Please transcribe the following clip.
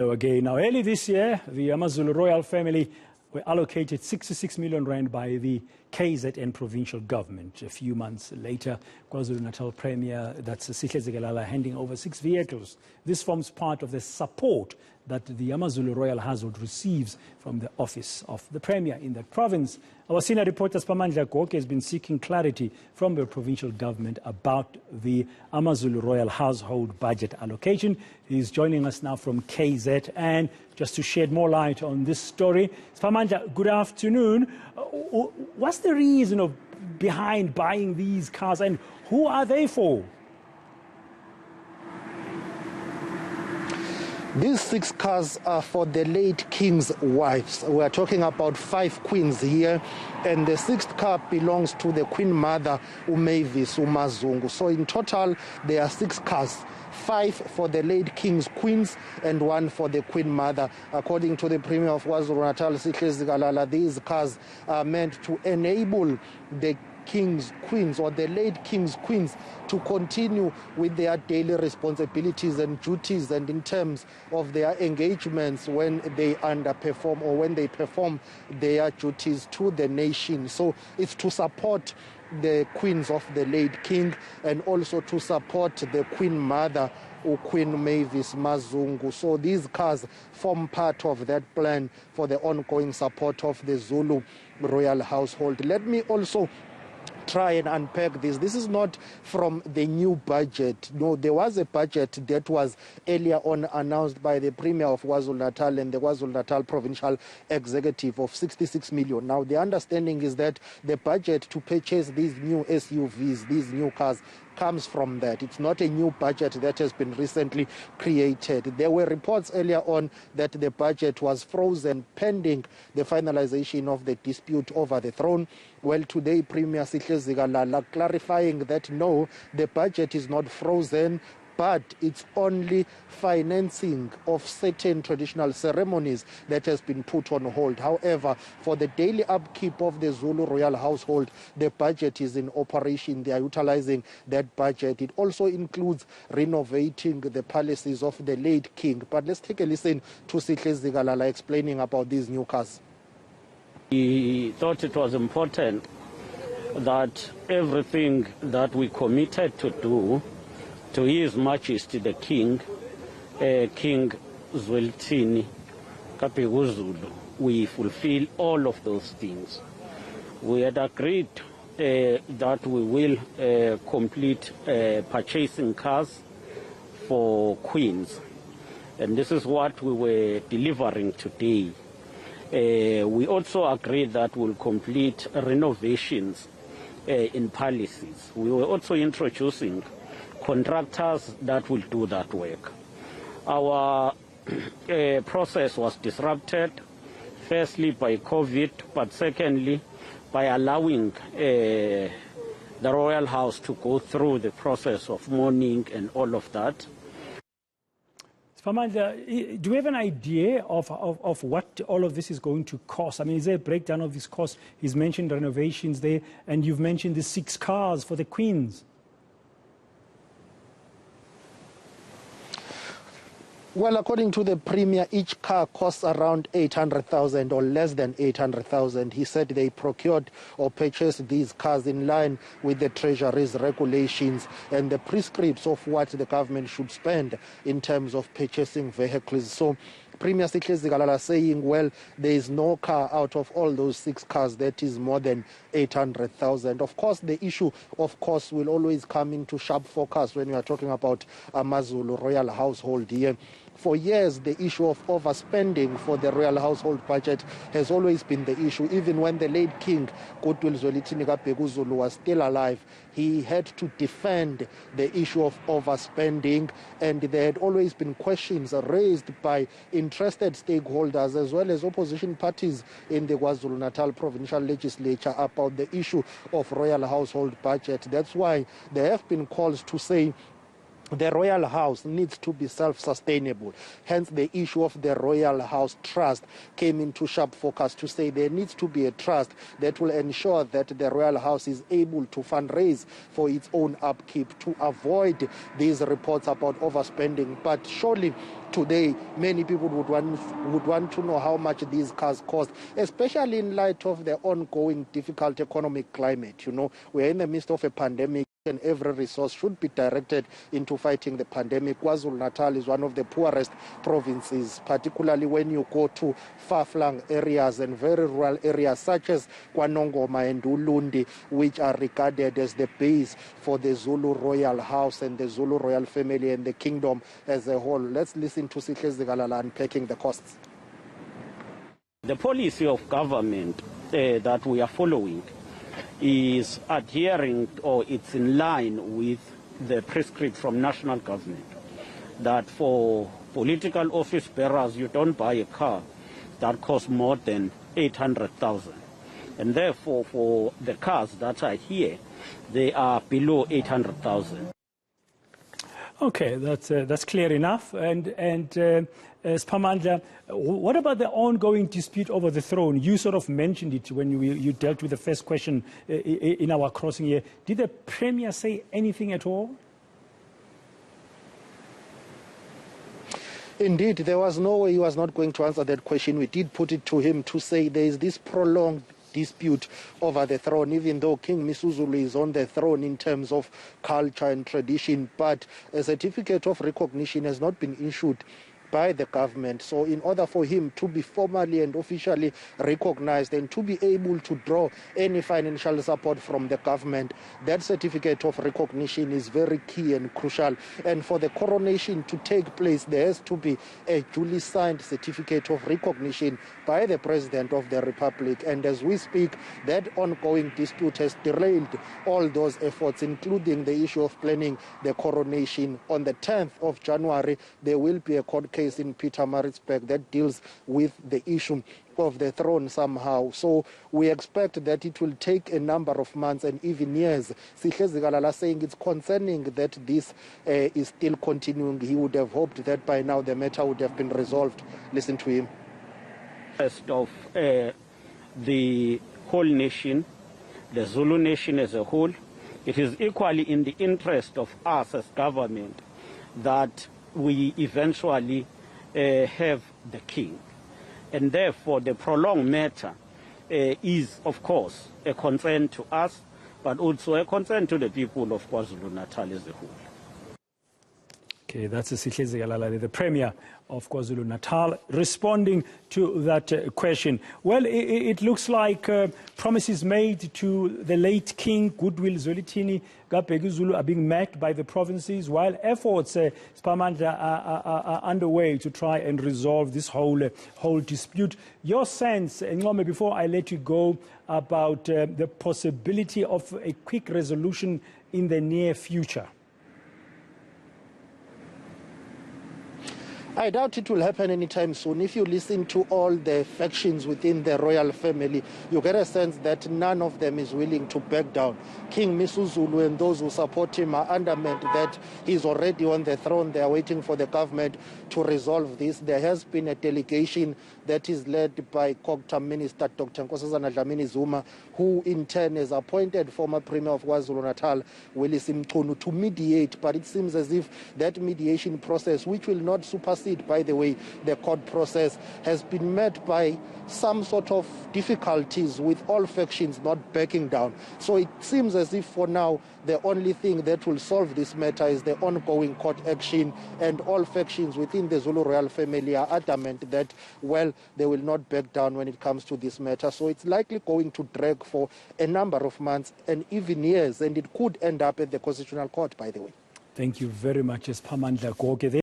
So again, now early this year, the AmaZulu Royal Family were allocated 66 million rand by the KZN provincial government. A few months later, KwaZulu-Natal Premier, that's Siphamandla Goge, handing over 6 vehicles. This forms part of the support that the AmaZulu Royal household receives from the office of the Premier in that province. Our senior reporter Siphamandla Goge has been seeking clarity from the provincial government about the AmaZulu Royal household budget allocation. He's joining us now from KZN just to shed more light on this story. Siphamandla, good afternoon. What's the reason behind buying these cars and who are they for? These 6 cars are for the late king's wives. We are talking about 5 queens here, and the 6th car belongs to the queen mother, Mavis Umazungu. So in total, there are 6 cars. 5 for the late king's queens and 1 for the queen mother. According to the Premier of KwaZulu-Natal, Siphamandla Goge, these cars are meant to enable the king's queens or the late king's queens to continue with their daily responsibilities and duties, and in terms of their engagements when they underperform or when they perform their duties to the nation. So it's to support the queens of the late king and also to support the queen mother or Queen Mavis Mazungu. So these cars form part of that plan for the ongoing support of the Zulu royal household. Let me also try and unpack this. This is not from the new budget. No, there was a budget that was earlier on announced by the Premier of KwaZulu-Natal and the KwaZulu-Natal Provincial Executive of 66 million. Now, the understanding is that the budget to purchase these new SUVs, these new cars, comes from that. It's not a new budget that has been recently created. There were reports earlier on that the budget was frozen pending the finalization of the dispute over the throne. Well, today, Premier Siphamandla Goge clarifying that no, the budget is not frozen, but it's only financing of certain traditional ceremonies that has been put on hold. However, for the daily upkeep of the Zulu royal household, the budget is in operation. They are utilizing that budget. It also includes renovating the palaces of the late king. But let's take a listen to Siphamandla Goge explaining about these new cars. We thought it was important that everything that we committed to do to His Majesty the King, King Zwelithini Kapekuzulu, we fulfill all of those things. We had agreed that we will complete purchasing cars for queens, and this is what we were delivering today. We also agreed that we'll complete renovations in palaces. We were also introducing contractors that will do that work. Our process was disrupted, firstly by COVID, but secondly by allowing the Royal House to go through the process of mourning and all of that. Siphamandla, do we have an idea of what all of this is going to cost? I mean, is there a breakdown of this cost? He's mentioned renovations there, and you've mentioned the 6 cars for the queens. Well, according to the Premier, each car costs around 800,000 or less than 800,000. He said they procured or purchased these cars in line with the Treasury's regulations and the prescripts of what the government should spend in terms of purchasing vehicles. So Premier Siphamandla Goge saying, well, there is no car out of all those 6 cars that is more than 800,000. Of course, the issue, will always come into sharp focus when we are talking about AmaZulu Royal household here. For years, the issue of overspending for the royal household budget has always been the issue. Even when the late king, Goodwill Zwelithini Kapekuzulu, was still alive, he had to defend the issue of overspending, and there had always been questions raised by interested stakeholders as well as opposition parties in the KwaZulu-Natal provincial legislature about the issue of royal household budget. That's why there have been calls to say the Royal House needs to be self-sustainable. Hence, the issue of the Royal House Trust came into sharp focus to say there needs to be a trust that will ensure that the Royal House is able to fundraise for its own upkeep to avoid these reports about overspending. But surely today, many people would want to know how much these cars cost, especially in light of the ongoing difficult economic climate. You know, we're in the midst of a pandemic, and every resource should be directed into fighting the pandemic. KwaZulu-Natal is one of the poorest provinces, particularly when you go to far-flung areas and very rural areas such as KwaNongoma and Ulundi, which are regarded as the base for the Zulu Royal House and the Zulu Royal Family and the kingdom as a whole. Let's listen to Siphamandla unpacking the costs. The policy of government that we are following is adhering, or it's in line with the prescript from national government, that for political office bearers you don't buy a car that costs more than 800,000, and therefore for the cars that are here, they are below 800,000. Okay, that's clear enough. And Siphamandla, what about the ongoing dispute over the throne? You sort of mentioned it when you dealt with the first question in our crossing here. Did the Premier say anything at all? Indeed, there was no way he was not going to answer that question. We did put it to him to say there is this prolonged dispute over the throne, even though King Misuzulu is on the throne in terms of culture and tradition, but a certificate of recognition has not been issued by the government. So in order for him to be formally and officially recognized and to be able to draw any financial support from the government, that certificate of recognition is very key and crucial. And for the coronation to take place, there has to be a duly signed certificate of recognition by the President of the Republic. And as we speak, that ongoing dispute has derailed all those efforts, including the issue of planning the coronation. On the 10th of January, there will be a court case in Pietermaritzburg that deals with the issue of the throne somehow. So we expect that it will take a number of months and even years. Sihle saying it's concerning that this is still continuing. He would have hoped that by now the matter would have been resolved. Listen to him. Of the whole nation, the Zulu nation as a whole, it is equally in the interest of us as government that we eventually have the king. And therefore the prolonged matter is, of course, a concern to us, but also a concern to the people of KwaZulu-Natal as a whole. Okay, that's the Premier of KwaZulu-Natal responding to that question. Well, it looks like promises made to the late King Goodwill Zwelithini Gabheki Zulu are being met by the provinces, while efforts Siphamandla are underway to try and resolve this whole dispute. Your sense, Ncome, before I let you go, about the possibility of a quick resolution in the near future? I doubt it will happen anytime soon. If you listen to all the factions within the royal family, you get a sense that none of them is willing to back down. King Misuzulu and those who support him are adamant that he's already on the throne. They are waiting for the government to resolve this. There has been a delegation that is led by COGTA Minister Dr. Nkosazana Dlamini Zuma, who in turn has appointed former Premier of KwaZulu-Natal, Willis Mchunu, to mediate. But it seems as if that mediation process, which will not supersede, by the way, the court process, has been met by some sort of difficulties, with all factions not backing down. So it seems as if for now the only thing that will solve this matter is the ongoing court action, and all factions within the Zulu Royal family are adamant that, well, they will not back down when it comes to this matter. So it's likely going to drag for a number of months and even years, and it could end up at the Constitutional Court, by the way. Thank you very much, Siphamandla Goge.